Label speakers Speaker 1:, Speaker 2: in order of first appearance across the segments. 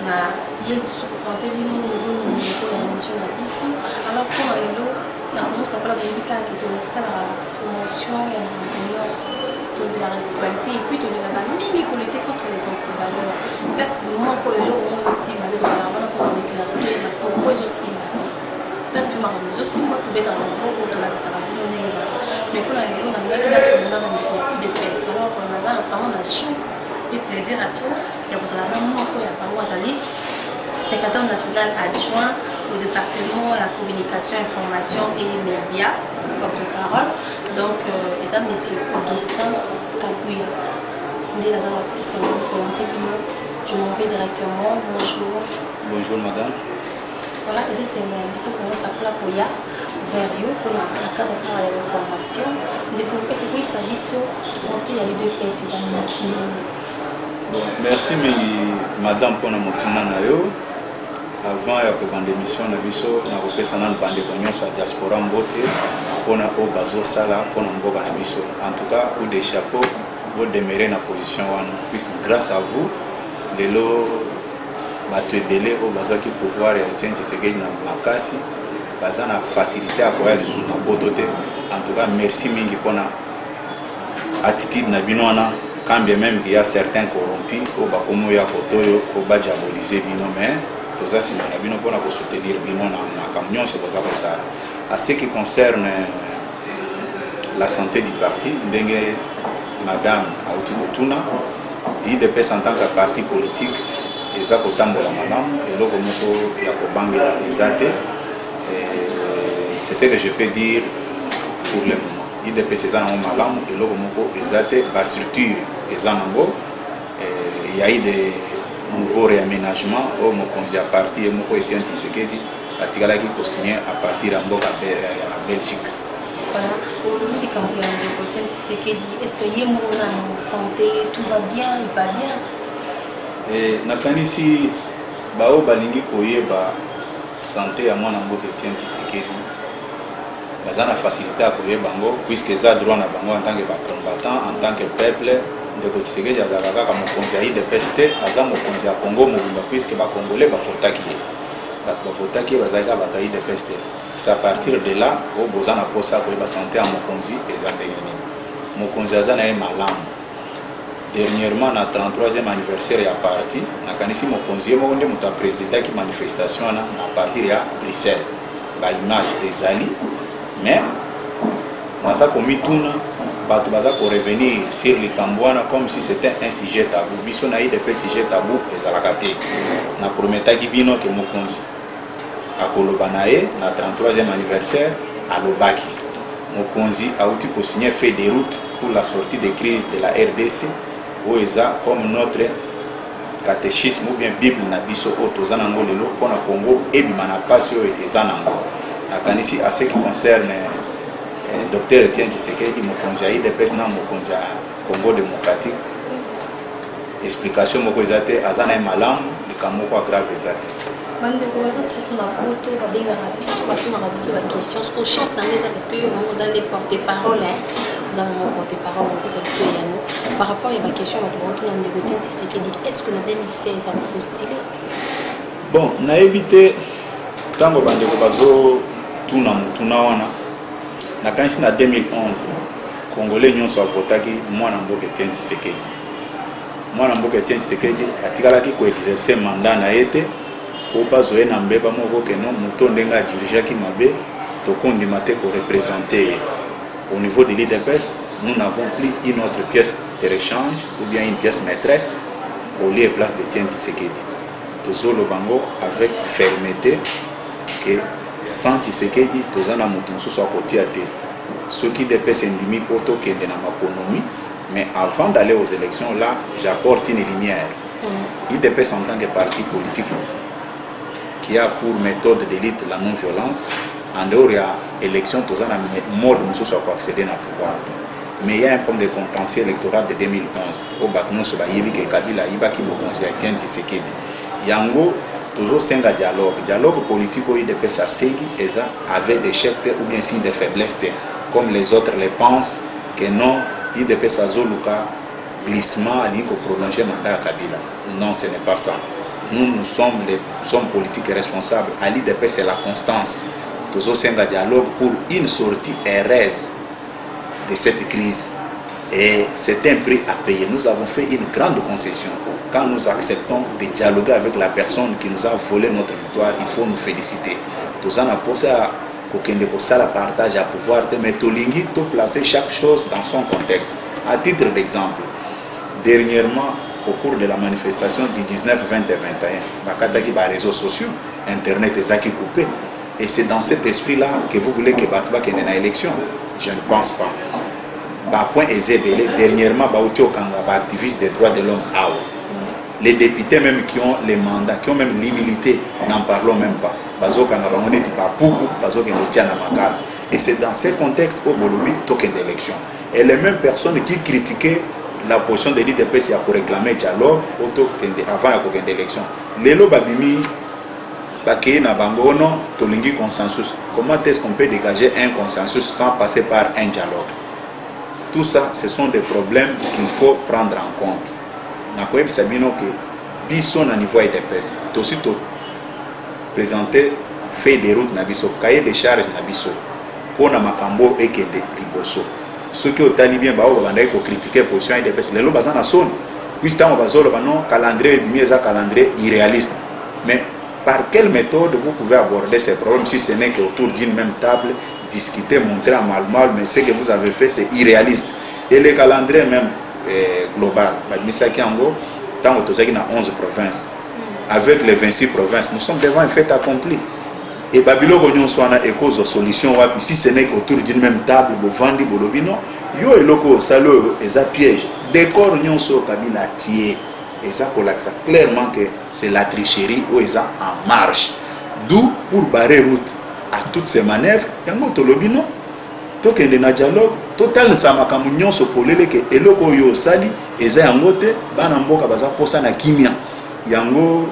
Speaker 1: na yesu présenter bino nouveau numéro ya émission na biso. Alors pour lelo na commence à la bimika qui te la promotion ya nyonso de la actualité et puis de la mini politique contre les antivaleurs. Parce que moi pour lelo moi aussi ma de la wana pour déclaration de la pourquoi aussi parce que ma aussi moi tu beta na pour to la ça mais pour lelo na ngaki na sur na de pèse. Alors on a vraiment la chance et plaisir à toi et vous allez moi pour ya par Wazali secrétaire national adjoint au département de la communication, information et médias, porte-parole. Donc, et ça, M. Augustin Kabouya. Je m'en vais directement. Bonjour.
Speaker 2: Bonjour, madame.
Speaker 1: Voilà, et c'est M. Comment s'appelle pour ya vers you pour la cadre de l'information. Est-ce que vous pouvez savoir sur santé à l'UDPS?
Speaker 2: Merci, madame, pour notre tournage. Avant ya kobanda émission na biso na kopesa na bande konyosa diaspora mbote pona o bazo sala pona mboka na biso. En tout cas, pour des chapeaux, vous demeurez na position wana puisque grâce à vous lelo bato ebele o bazo ki pouvoir ya Etienne Tshisekedi na makasi baza na facilité à koya lisusu na poto te. En tout cas, merci mingi pona attitude na bino wana quand bien même qu'il y a certains corrompus au bakomo ya kotoyo au ba diaboliser bino mais tout ça c'est bien pour soutenir la camion c'est pour ça. À ce qui concerne la santé du parti, madame Aouti Botuna, il dépêche en tant que parti politique et ça pour tambola madame et là comme Yakobangi la Izate c'est ce que je peux dire pour le moment. Il dépêche ça dans madame et là comme Izate la structure ezanambo il y a eu des nouveau réaménagement au mokonzi à partir moko Etienne Tshisekedi atikala qui ko signer à partir de Mboka à Belgique.
Speaker 1: Voilà, aujourd'hui les campagnes de Etienne Tshisekedi, est-ce que y est en santé, tout va bien, il va bien?
Speaker 2: Et nakanisi bao balingi koyeba santé ya mwana mboka Etienne Tshisekedi. Bazana facilité à koyeba bango puisque ça droit na bango en tant que combattant, en tant que peuple. Ndeko Tshisekedi azalaka kama mokonzi ya IDPS aza mokonzi ya Congo mobimba puisque ba Congolais bafotaki ye bato bafotaki bazalaka bato ya IDPS. C'est à partir de là o bozana posa koyeba santé ya mokonzi eza ndenge nini mokonzi aza na ye malamu. Dernièrement na 33e anniversaire ya parti nakanisi mokonzi ye moko nde moto apresidaki manifestation na partir ya Bruxelles ba image ezali mais nasa komituna bato baza ko revenir sur les Cambouana comme si c'était un sujet tabou. Biso na IDP sujet tabou ezalaka te. Na prometaki bino ke mokonzi akoloba na ye na 33e anniversaire alobaki. Mokonzi auti ko signer fait des routes pour la sortie de crise de la RDC ou eza comme notre catéchisme ou bien Bible na biso otoza nango lelo pona Congo ebima na pasi oyo eza nango. Nakanisi à ce qui concerne Docteur Etienne Tshisekedi mokonzi ya IDPS na mokonzi ya Congo démocratique explication moko ezate azana malamu likamoko grave ezate
Speaker 1: bande ko baza surtout na poto ba benga biso ba tuna biso ba questions au chance dans les parce que vous allez porter parole vous allez porter parole pour ça biso yano par rapport à la question ba tuna na Etienne Tshisekedi est-ce que na 2016 a postulé
Speaker 2: bon na éviter tango bande ko bazo tuna wana na kanisi na 2011 Congolais nyonso avotaki mwana mboka Etienne Tshisekedi. Mwana mboka Etienne Tshisekedi atikalaki ko exercer mandat na yete ko bazoye na mbeba moko ke non muto ndenga dirigeaki mabe to kondima te ko représenter au niveau de l'IDPS. Nous n'avons plus une autre pièce de rechange ou bien une pièce maîtresse au lieu et place d'Etienne Tshisekedi. Tozolo bango avec fermeté que sans Tshisekedi tozana mutu mususu akotia te soki DPS endimi poto kende na makonomi mais avant d'aller aux élections là j'apporte une lumière. IDPS en tant que parti politique qui a pour méthode d'élite la non-violence en dehors de l'élection tozana mode mususu pour accéder na pouvoir mais il y a un problème de contentieux électoral de 2011 au bakno so ba yebi ke Kabila ibaki bokonzi Etienne Tshisekedi yango toujours senga dialogue politique au IDPS à Sengi eza avec des chefs ou bien signe de faiblesse comme les autres les pensent que non IDPS azoluka glissement à l'iko prolonger mandat à Kabila. Non, ce n'est pas ça. nous sommes les hommes politiques responsables. À l'IDP, c'est la constance. Tous au sein d'un dialogue pour une sortie heureuse de cette crise. Et c'est un prix à payer. Nous avons fait une grande concession. Quand nous acceptons de dialoguer avec la personne qui nous a volé notre victoire, il faut nous féliciter. Tous en a posé à ça la partage à pouvoir te mettre au lingi, de placer chaque chose dans son contexte. À titre d'exemple, dernièrement, au cours de la manifestation du 19, 20 et 21, il y a les réseaux sociaux, Internet est coupé. Et c'est dans cet esprit-là que vous voulez que Batouba ait une élection. Je ne pense pas. Point Ezebele, dernièrement, activistes des droits de l'homme, les députés même qui ont les mandats, qui ont même l'humilité, n'en parlons même pas. Et c'est dans ce contexte au Bolobi, token d'élection. Et les mêmes personnes qui critiquaient la position de l'IDP, c'est pour réclamer dialogue avant la token d'élection. Les lots babimi, na bangono, tolingi consensus. Comment est-ce qu'on peut dégager un consensus sans passer par un dialogue? Tout ça, ce sont des problèmes qu'il faut prendre en compte. Nakoyeb Sabino que biso na niveau IDPS, aussi présenter fait des routes na biso, cahier des charges na biso, pour na makambo et que de liboso. Ceux qui ont talibien ba o bandai ko critiquer position IDPS, les lots bazana son. Puisque on va zolo banon calendrier bimieza calendrier irréaliste. Mais par quelle méthode vous pouvez aborder ces problèmes si ce n'est qu'autour d'une même table, discuter, montrer en mal, mais ce que vous avez fait, c'est irréaliste. Et le calendrier même global, tant que tu as 11 provinces, avec les 26 provinces, nous sommes devant un fait accompli. Et Babylone Gognon soit une cause de solution, si ce n'est qu'autour d'une même table, Bovandi, Bolobino, yo et loco, salo, et ça piège. Décor, nous sommes Kabila tié. Et ça, clairement que c'est la tricherie ou ça en marche. D'où, pour barrer route à toutes ces manœuvres, il y a un tolobino, token de dialogue, total samakamunyon sopolele que eloko yo sali, et ça yangote, banamboka baza posa na kimia. Yango,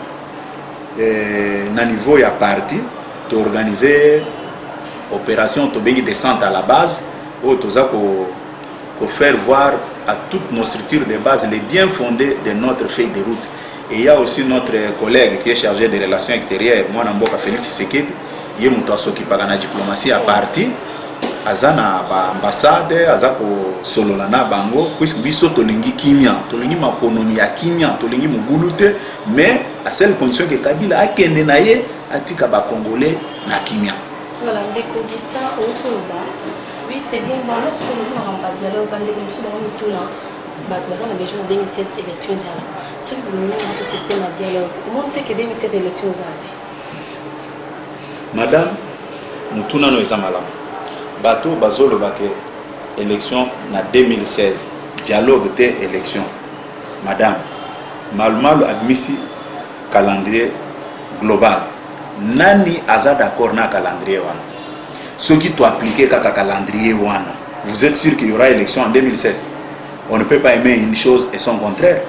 Speaker 2: na niveau ya parti, to organiser opération to bengi descente à la base, ou to za ko faire voir à toutes nos structures de base les bien fondés de notre feuille de route. Et il y a aussi notre collègue qui est chargé des relations extérieures, moi Namboka Félix Tshisekedi, il est mutaso qui parle de la diplomatie à partir, azana ba ambassade, azako sololana bango, puisque biso tolingi kimia, tolingi makonomi ya kimia, tolingi mugulute, mais à celle condition que Kabila a kende naye atika ba congolais na kimia.
Speaker 1: Voilà, Ndeko Augustin Outouba. Oui, c'est bien. Bon, lorsque nous n'avons pas de dialogue, nous avons tout là. Nous avons besoin de 2016 élections. Ce qui nous met ce système de dialogue, montrez que 2016 élections nous a dit.
Speaker 2: Madame, nous tournons nos amalam. Bateau, bazolo bake, élection en 2016. Dialogue de élection. Madame, mal admis calendrier global. Nani aza d'accord na calendrier wana. Ceux qui doivent appliquer kaka calendrier wana. Vous êtes sûr qu'il y aura élection en 2016? On ne peut pas aimer une chose et son contraire.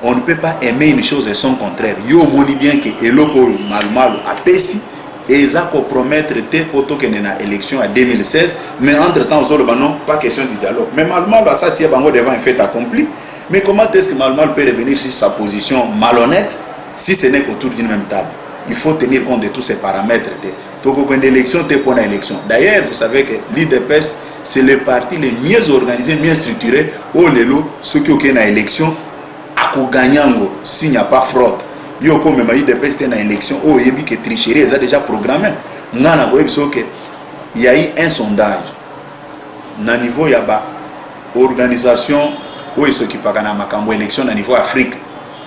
Speaker 2: On ne peut pas aimer une chose et son contraire. Yo moni bien que eloko mal a pesi et ça pour promettre te poto que na élection en 2016, mais entre-temps aux non pas question du dialogue. Mais mal ça tient bango devant un fait accompli. Mais comment est-ce que mal peut revenir sur sa position malhonnête si ce n'est qu'autour d'une même table? Il faut tenir compte de tous ces paramètres. D'ailleurs, vous savez que l'IDPS, c'est le parti le mieux organisé, mieux structuré. Oh, ceux qui ont une élection, à gagnango, s'il n'y a pas fraude. Il y a une élection, oh, il y a que tricherie, ils ont déjà programmé. Il y a eu un sondage. Au niveau, il y a une organisation, où ils s'occupent de l'élection au niveau Afrique.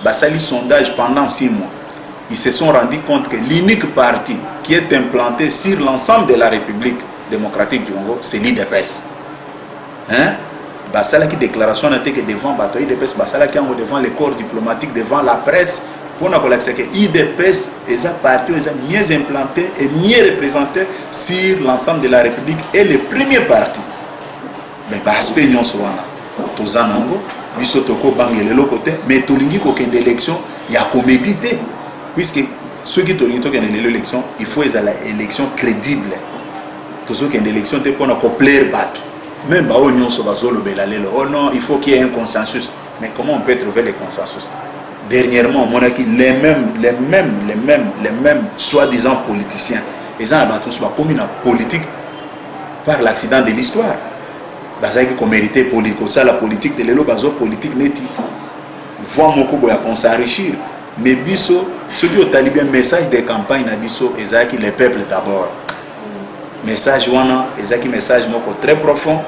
Speaker 2: Il y a eu un sondage pendant 6 mois. Ils se sont rendus compte que l'unique parti qui est implanté sur l'ensemble de la République démocratique du Congo, c'est l'IDPS. Hein? Basala qui déclaration n'a été que devant l'IDPS, Basala qui est devant les corps diplomatiques, devant la presse, pour nous dire que l'IDPS est un parti mieux implanté et mieux représenté sur l'ensemble de la République et le premier parti. Mais Baspé Nyon Soana, Tozanango, Bissotoko Bangelelo côté, mais Tolingi qu'aucune élection, il y a comédité. Puisque ceux qui ont l'élection, il faut une élection crédible. Tout ce qui est une élection, c'est pour nous plaire battre. Même si on oh non, il faut qu'il y ait un consensus. Mais comment on peut trouver le consensus? dernièrement on a les mêmes soi-disant politiciens ils ont abattu comme une politique par l'accident de l'histoire bazaki ko mérité politique ça la politique de l'élo bazo politique neti voit moko boya qu'on s'enrichir mais biso ceux qui ont talibé message de campagne na biso ezaki les peuples d'abord message wana ezaki message moko très profond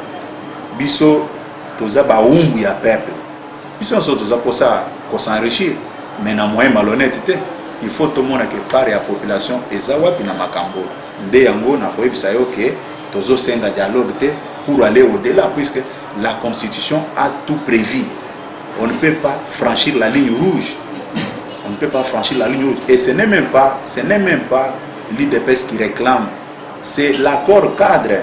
Speaker 2: biso toza ba umbu ya peuple biso so toza pour ça qu'on s'enrichir mais na moyen malhonnêteté il faut tout le monde que part ya population ezawa pina makambo nde yango na koyebisa yo que tozo senga dialogue te pour aller au-delà puisque la constitution a tout prévu on ne peut pas franchir la ligne rouge on ne peut pas franchir la ligne rouge et ce n'est même pas l'IDPS qui réclame c'est l'accord cadre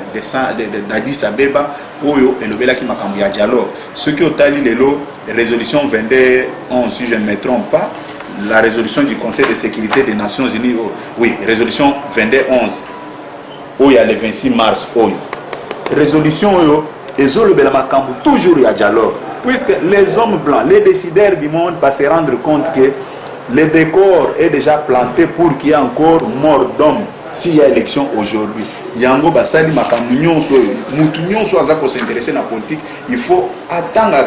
Speaker 2: d'Addis Abeba Oyo et le Belaki Makambu dialogue. Ce qui a li lelo résolution 2211 si je ne me trompe pas, la résolution du Conseil de sécurité des Nations Unies, oui, résolution 2211 où il y a le 26 mars Oyo. Résolution Oyo et le Belaki Makambu toujours il y a dialogue puisque les hommes blancs, les décideurs du monde vont se rendre compte que le décor est déjà planté pour qu'il y ait encore mort d'hommes. S'il y a élection aujourd'hui, yango basali makambu nyonso mutu nyonso azako s'intéresser na politique, il faut attendre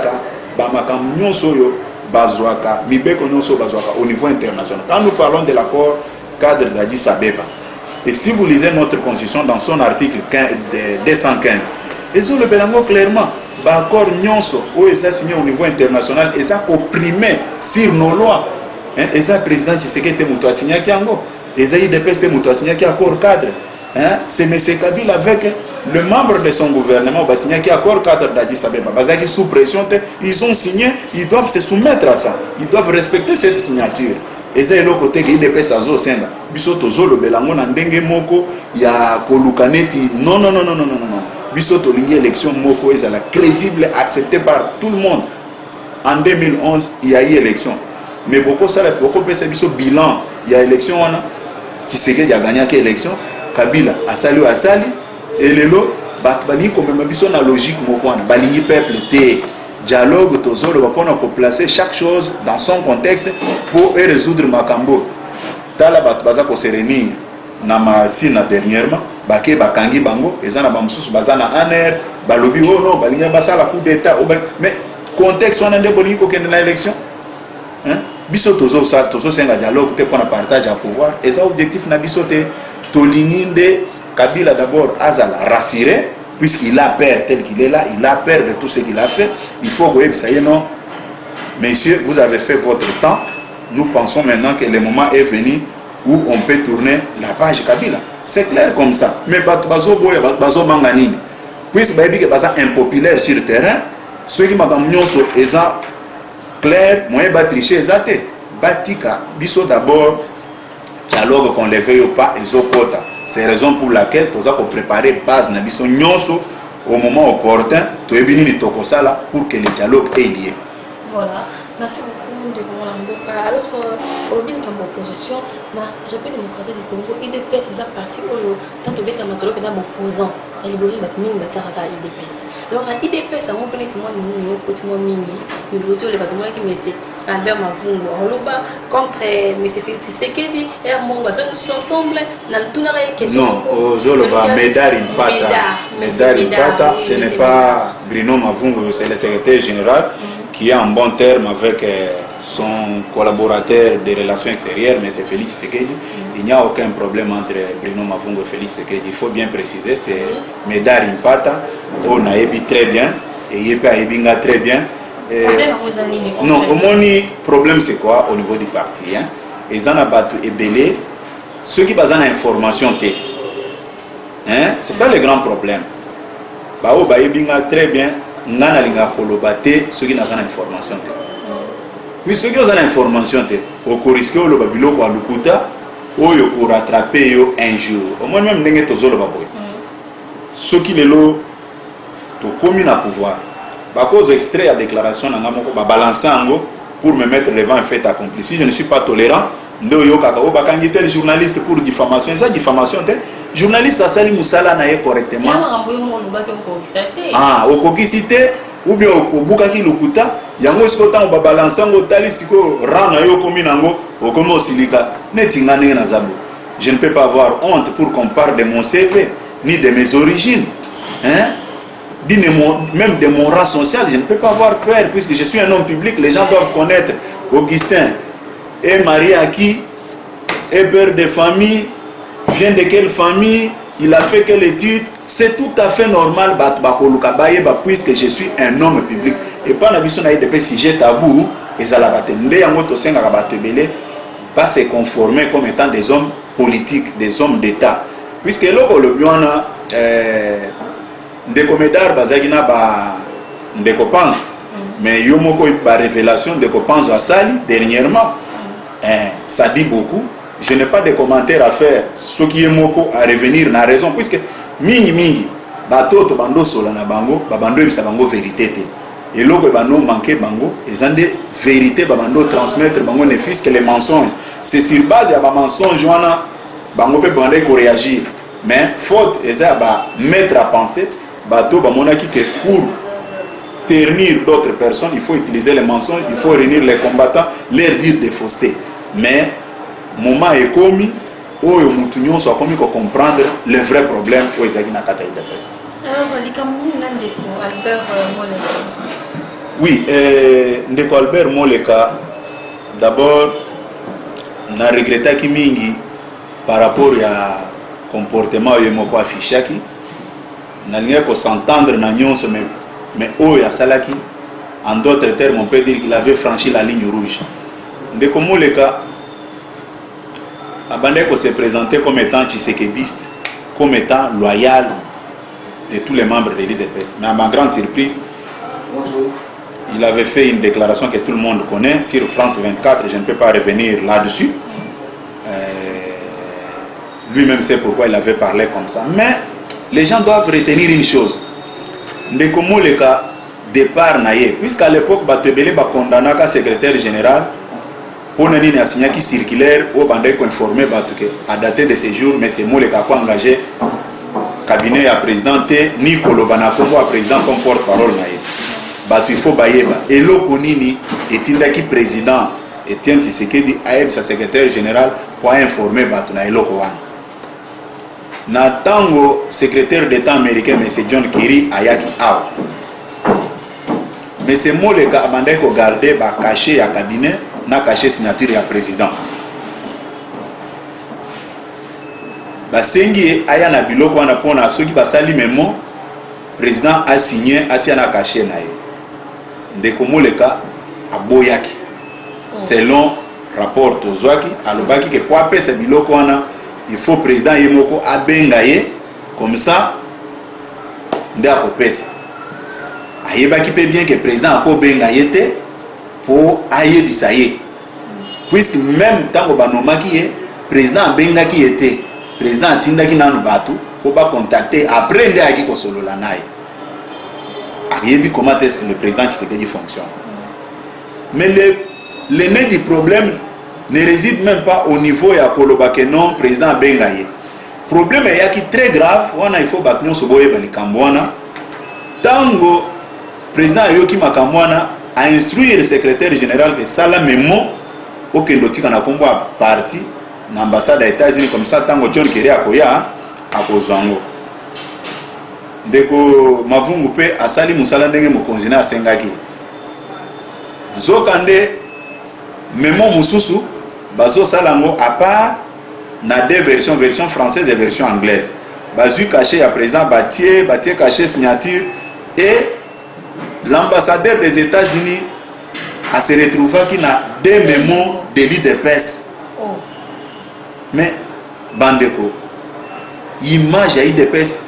Speaker 2: ba makambu nyonso yo bazwaka mibeko nyonso bazwaka au niveau international. Quand nous parlons de l'accord cadre d'Addis Abeba, et si vous lisez notre constitution dans son article 215, ils le belango clairement, ba accord nyonso où est signé au niveau international, et ça opprimé sur nos lois. Et ça président Tshisekedi mutu signé kiango. Et ça, il dépêche de Moutasigna qui a accord cadre. C'est M. Kabila avec le membre de son gouvernement qui a accord cadre d'Addis Abeba. Qui sous pression, ils ont signé, ils doivent se soumettre à ça. Ils doivent respecter cette signature. Et ça, le côté qui dépêche à Zo Senga. Bisoto Zolo Belango Nandenge Moko, il y a Kolukaneti. Non. Bisoto Lingi élection Moko est crédible, acceptée par tout le monde. En 2011, il y a eu élection. Mais beaucoup de ça, bilan, il y a élection. Tshisekedi a gagné l'élection, Kabila a sali, et le lot, Batbali comme même la logique, Balingi peuple, dialogue, tozolo, va placer chaque chose dans son contexte pour résoudre Makambo. Tala Batbaza ko se réunir, na sina dernièrement, Bake Bakangi Bango, et Zana Bamsus, Bazana Aner, Balobi, oh non, Balinga Basa la coup d'état, mais contexte, on a des boniques au Kenya l'élection. Biso tozo senga dialogue te pour un partage à pouvoir et ça objectif na biso te tolinginde Kabila d'abord azala rassuré puisqu'il a peur tel qu'il est là, il a peur de tout ce qu'il a fait. Il faut que ça y est non messieurs, vous avez fait votre temps, nous pensons maintenant que le moment est venu où on peut tourner la page Kabila, c'est clair comme ça. Mais bazo boya bazo manganini puisque baby que baza impopulaire sur le terrain, ceux qui m'ont nyonso eza clair, moyen de tricher, batika, biso d'abord, dialogue qu'on le veuille ou pas, c'est la raison pour laquelle nous avons préparé base na biso nyonso au moment opportun, to ebini ni tokosala pour que le dialogue ait lieu.
Speaker 1: Voilà, merci beaucoup de Molamboka. Alors, au milieu de mon opposition, la République démocratique du Congo, IDPS, c'est un parti où tant que bêta masolo que d'un opposant. Elle est obligée de battre mine battre à l'IDPS. Alors, l'IDPS, ça m'a appelé tout le monde, côté moi mini, le côté le bâtiment qui me c'est Albert Mavungo, Holoba contre M. Félix Tshisekedi, et mon bas tous ensemble, dans tout n'arrêt question.
Speaker 2: Non, Zoloba, Médard Impata, ce n'est pas Bruno Mavungo, c'est le secrétaire général qui est en bon terme avec son collaborateur des relations extérieures, M. Félix Tshisekedi. Il n'y a aucun problème entre Bruno Mavungo et Félix Tshisekedi. Il faut bien préciser, c'est Médard Impata, on a ébi très bien, et il a ébi très bien. Non, au moins, le problème c'est quoi au niveau du parti? Ils en ont battu et belé. Ceux qui basent en information, c'est ça le grand problème. Bao ba ebinga très bien, ngana linga kolobate ceux qui n'ont pas information. Oui, ceux qui ont information, au risque au babilo ko alukuta, oyo ko rattraper yo un jour. Au moins même ndenge tozolo baboy. Ceux qui les lo to commune à pouvoir. Ba cause extrait à déclaration na ngamoko ba balancer ango pour me mettre devant un fait accompli. Si je ne suis pas tolérant, ndo yo kaka o bakangi tel journaliste pour diffamation, ça diffamation te journaliste asali musala na ye correctement. Ah, au kokisité ou bien au bukaki lokuta yango siko tango ba balansango tali siko rana yo komi nango okomo silika netinga ndenge na zabo. Je ne peux pas avoir honte pour qu'on parle de mon CV ni de mes origines, hein, même de mon rang social. Je ne peux pas avoir peur puisque je suis un homme public. Les gens doivent connaître Augustin est marié à qui, est père de famille, vient de quelle famille, il a fait quelle étude. C'est tout à fait normal puisque je suis un homme public. Et pas n'abisso na des sujets tabous et ça la batende yango to senga batebele pas se conformer comme étant des hommes politiques, des hommes d'État. Puisque loko le biona ndeko medar bazagina ba ndeko panzo mais yomoko ba révélation ndeko panzo asali dernièrement, ça dit beaucoup. Je n'ai pas de commentaires à faire. Ce qui est moko à revenir na raison puisque mingi batoto bando sola na bango babando ebisa bango vérité te et loko bando manquer bango ezande vérité babando transmettre bango ne fils que les mensonges. C'est sur base ya ba mensonge wana bango pe bande ko réagir, mais faute eza ba mettre à penser bato ba monaki que pour ternir d'autres personnes il faut utiliser les mensonges, il faut réunir les combattants, leur dire des faussetés. Mais moment est commis oyo mutu nyonso akomi ko comprendre le vrai problème o ezaki na kata de presse.
Speaker 1: Alors likamuni ndeko Albert Moleka.
Speaker 2: Oui, ndeko Albert Moleka d'abord na regrettaki mingi par rapport à comportement oyo moko affichaki na linga ko s'entendre na nyonso mais oyo asalaki en d'autres termes on peut dire qu'il avait franchi la ligne rouge. Ndeko Moleka Abandeko s'est présenté comme étant tshisekédiste, comme étant loyal de tous les membres de l'IDPS. Mais à ma grande surprise, il avait fait une déclaration que tout le monde connaît sur France 24, je ne peux pas revenir là-dessus. Lui-même sait pourquoi il avait parlé comme ça. Mais les gens doivent retenir une chose. Ndeko Moleka départ naïe, puisqu'à l'époque, Batebele ba condamné comme secrétaire général. Pour nous a signé qui circulaire au bandé informé à dater de ces jours, mais c'est Moleka qui a engagé cabinet à présidenter ni Kolobana Kombo à président comme porte-parole naïe. Il faut baïeba. Et l'Okonini est indaki président Etienne Tshisekedi a sa secrétaire général pour informer Batuna Elokowan. Natango secrétaire d'État américain M. John Kerry ayaki awa. Mais c'est Moleka a bandé ko garder ba caché à cabinet na caché signature ya président. Basengi aya na biloko wana pona soki basali memo président a signé atia na caché na ye. Ndeko Moleka aboyaki selon rapport tozwaki alobaki ke po apesa biloko wana il faut président ye moko abenga ye comme ça nde akopesa. Ayebaki pe bien que président akobenga ye te pour ayebisa ye puisque même tango banomaki ye président abengaki ye te président atindaki nanu bato pour ba contacter après nde ayaki kosolola naye ayebi comment est-ce que le président Tshisekedi fonctionne. Mais le nez du problème ne réside même pas au niveau ya koloba que non président abenga ye. Problème est yaki très grave wana il faut batnyo soboye balikambo wana tango président yoki makambo wana à instruire le secrétaire général que ça la memo au kendotika na kombo a parti na ambassade des États-Unis comme ça tango John Kerry akoya akozango ndeko mavungu pe asali musala ndenge mokonzi na asengaki zokande memo mususu bazo salango à part na deux versions, version française et version anglaise. Bazu caché à présent Batier caché signature et l'ambassadeur des États-Unis a se retrouvé qui n'a deux mémos de l'IDPS. Oh. Mais bandeko image à l'IDPS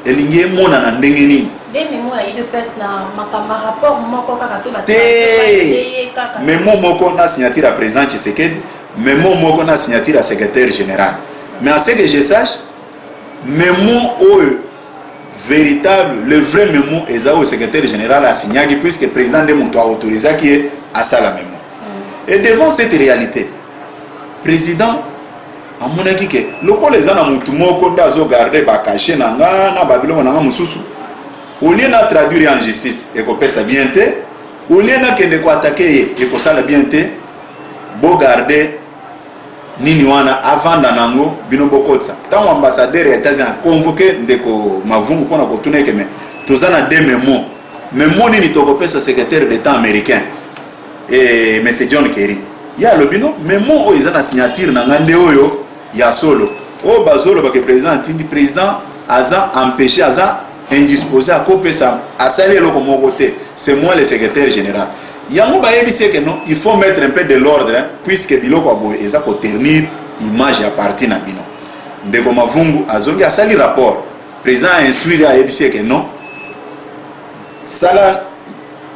Speaker 2: elingi mona na ndenge nini
Speaker 1: des mémoires à l'IDPS na ma rapport moko kaka to ba
Speaker 2: mémo moko na signature à président Tshisekedi, mémo moko na signature à secrétaire général. Mais à ce que je sache mémo véritable, le vrai mémo est au secrétaire général a signé puisque le président de Moutou a autorisé qui est à ça la mémo. Et devant cette réalité, le président a mon avis que le les gens à Moutou moko ndazo garder ba caché na babylone na mususu au lieu de traduire en justice et qu'on ça bien té, au lieu de attaquer et qu'on ça bien té, beau garder nini wana avant danango bino bokotsa. Tant ambassadeur et États-Unis convoqué ndeko mavungu pona ko tuna ke mais tozana deux mémos. Mémo nini tokopesa secrétaire d'État américain et M. John Kerry. Ya lobino mémo o ezana signature na ngande oyo ya solo. O bazolo ba ke président tindi président aza empêché aza indisposé à couper ça à saler le comme côté. C'est moi le secrétaire général. Yango ba yebi c'est que non, il faut mettre un peu de l'ordre hein, puisque biloko abo eza ko ternir image à partir na bino. Ndeko mavungu azongi a sali rapport. Président a instruit à yebi c'est que non. Sala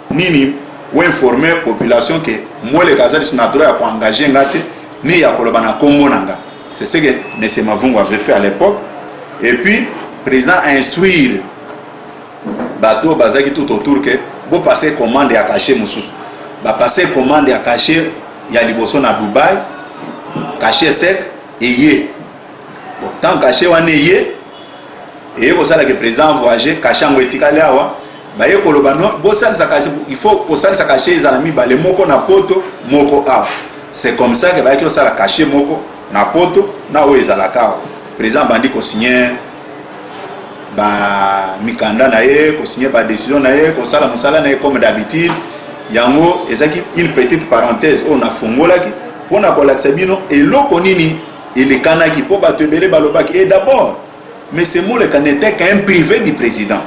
Speaker 2: nini ou informer population que moi les Kazali sont naturels pour engager ngate ni ya kolobana kombo nanga. C'est ce que M. Mavungu avait fait à l'époque. Et puis président a instruit bateau bazaki tout autour que vous passez commande à cacher moussous. Ba passer commande à cacher ya liboso na Dubaï, cacher sec et yé. Bon, tant cacher wane yé et vous savez que président voyager cacher ngoetikale awa. Ba ye kolobano bo sal sa cacher il faut pour sal sa cacher les amis ba le moko na poto moko a. C'est comme ça que ba ki osala cacher moko na poto na o ezalaka. Président bandi ko signer ba mikanda na ye ko signer ba décision na ye ko sala musala na ye comme d'habitude. Yango ezaki une petite parenthèse on a fongola ki pona ko laksa bino et loko nini il kanaki po ba tebele balobaki et d'abord mais ce mot le n'était qu'un privé du président.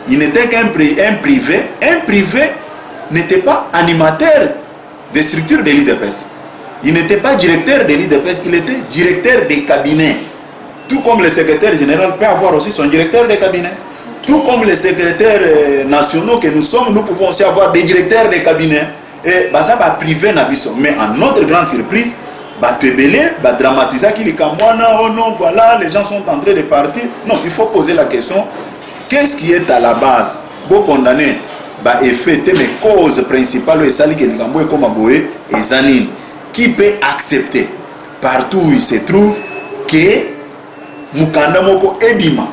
Speaker 2: Il n'était qu'un privé. Un privé n'était pas animateur des structures de l'IDPS. Il n'était pas directeur de l'IDPS, il était directeur des cabinets. Tout comme le secrétaire général peut avoir aussi son directeur de cabinet. Tout comme les secrétaires nationaux que nous sommes, nous pouvons aussi avoir des directeurs de cabinet. Et ça va privé nabiso. Mais en notre grande surprise, dramatiser qu'il est oh non, voilà, les gens sont en train de partir. Non, il faut poser la question. Qu'est-ce qui est à la base? Bon condamné, effet, mais cause principale est celle qui est comme Aboé et Zanine. Qui peut accepter partout où il se trouve que Mukanda Moko Ebima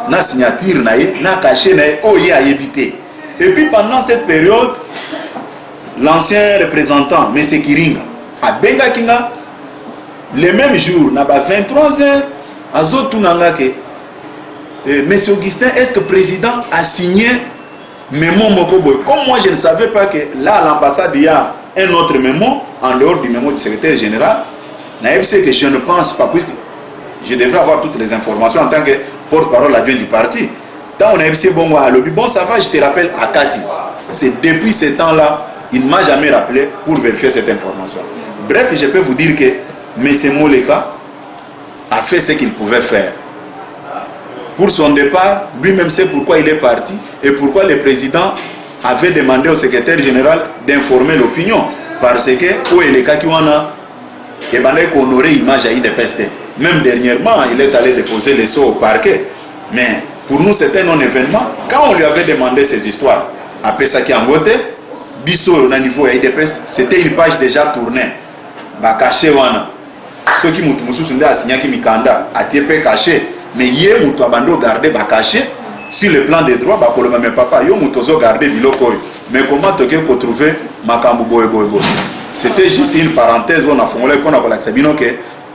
Speaker 2: na signature na caché na oye a évité. Et puis pendant cette période, l'ancien représentant M. Kiringa à Benga Kinga, le même jour, na 23h, à Zotunanga que M. Augustin, est-ce que le président a signé mémo Mokoboy? Comme moi, je ne savais pas que là, à l'ambassade, il y a un autre mémo, en dehors du mémo du secrétaire général. C'est que je ne pense pas, puisque je devrais avoir toutes les informations en tant que porte-parole adjoint du parti. Quand on a eu bon à lobby, bon, ça va, je te rappelle à Kati. C'est depuis ce temps-là, il ne m'a jamais rappelé pour vérifier cette information. Bref, je peux vous dire que M. Moleka a fait ce qu'il pouvait faire. Pour son départ, lui-même sait pourquoi il est parti et pourquoi le président avait demandé au secrétaire général d'informer l'opinion. Parce que, où est le cas qui en a, et ben là, qu'on aurait image à IDPS. Même dernièrement, il est allé déposer les sceaux au parquet. Mais pour nous, c'était un non-événement. Quand on lui avait demandé ces histoires, à Pesaki Angote, Bissot, au niveau IDPS, c'était une page déjà tournée. Bah, caché, wana. Ceux qui m'ont signé qui Mikanda, a été caché. Mais hier, nous avons gardé caché sur le plan des droits. Mais papa, nous avons gardé biloko. Mais comment tu peux trouver Makambu Boy Boy Boy? C'était juste une parenthèse où on a formulé qu'on a que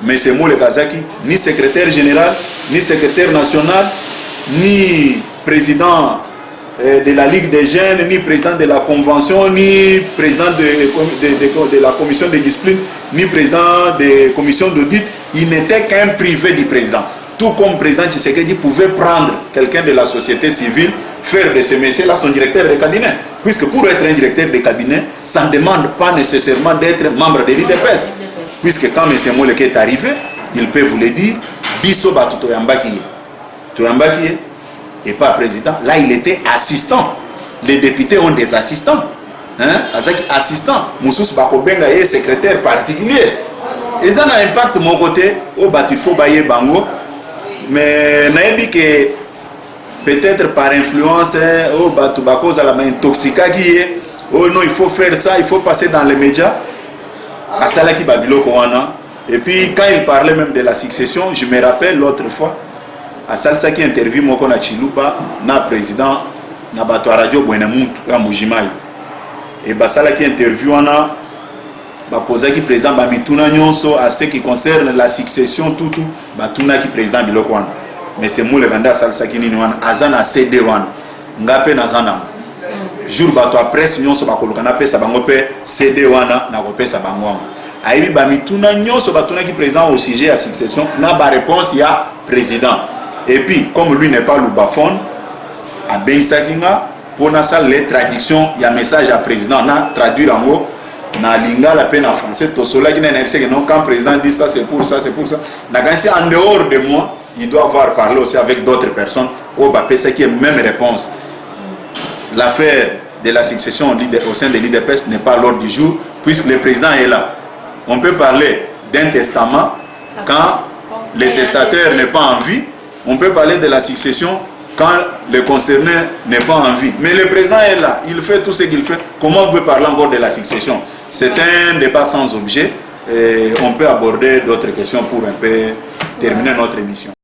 Speaker 2: mais c'est moi le Kazaki, ni secrétaire général, ni secrétaire national, ni président de la Ligue des jeunes, ni président de la convention, ni président de la commission de discipline, ni président de la commission d'audit. Il n'était qu'un privé du président. Tout comme président Tshisekedi pouvait prendre quelqu'un de la société civile, faire de ce métier-là son directeur de cabinet. Puisque pour être un directeur de cabinet, ça ne demande pas nécessairement d'être membre de l'IDPS. Puisque quand M. Moleke est arrivé, il peut vous le dire, Bisso Batuto Yambakiye et pas président. Là, il était assistant. Les députés ont des assistants. Azaki assistant. Moussous Bakobenga est secrétaire particulier. Et ça a un impact de mon côté. Au Batifo Baye Bango. Mais naebi que peut-être par influence au Batubako à la main intoxica qui est oh non il faut faire ça, il faut passer dans les médias à Salaki Babilo Kowana. Et puis quand il parlait même de la succession, je me rappelle l'autre fois asalsaki interview moko na Chiluba na président na bato radio Bwenemuntu ya Mujimai et basalaki interview wana baposaki président bamituna nyonso à ce qui concerne la succession tout batunaki président biloko wana mais c'est moule kanda asalsaki nini wana azana CD wana ngape nazana jour bato a presse nyonso bakoluka na pesa bango pe CD wana na kopesa bango wana aibi bamituna nyonso batunaki président au sujet ya succession na ba réponse ya président et puis comme lui n'est pas lubaphone a bengisaki nga pour na salle les traductions ya message à président na traduire en na lingala pe na français to sola qui na que non quand président dit ça c'est pour ça na gansi en dehors de moi il doit avoir parlé aussi avec d'autres personnes au bapé c'est qui est même réponse. L'affaire de la succession au sein de l'IDPS n'est pas à l'ordre du jour puisque le président est là. On peut parler d'un testament quand le testateur n'est pas en vie. On peut parler de la succession quand le concerné n'est pas en vie. Mais le président est là, il fait tout ce qu'il fait. Comment on veut parler encore de la succession? C'est un débat sans objet. Et on peut aborder d'autres questions pour un peu terminer notre émission.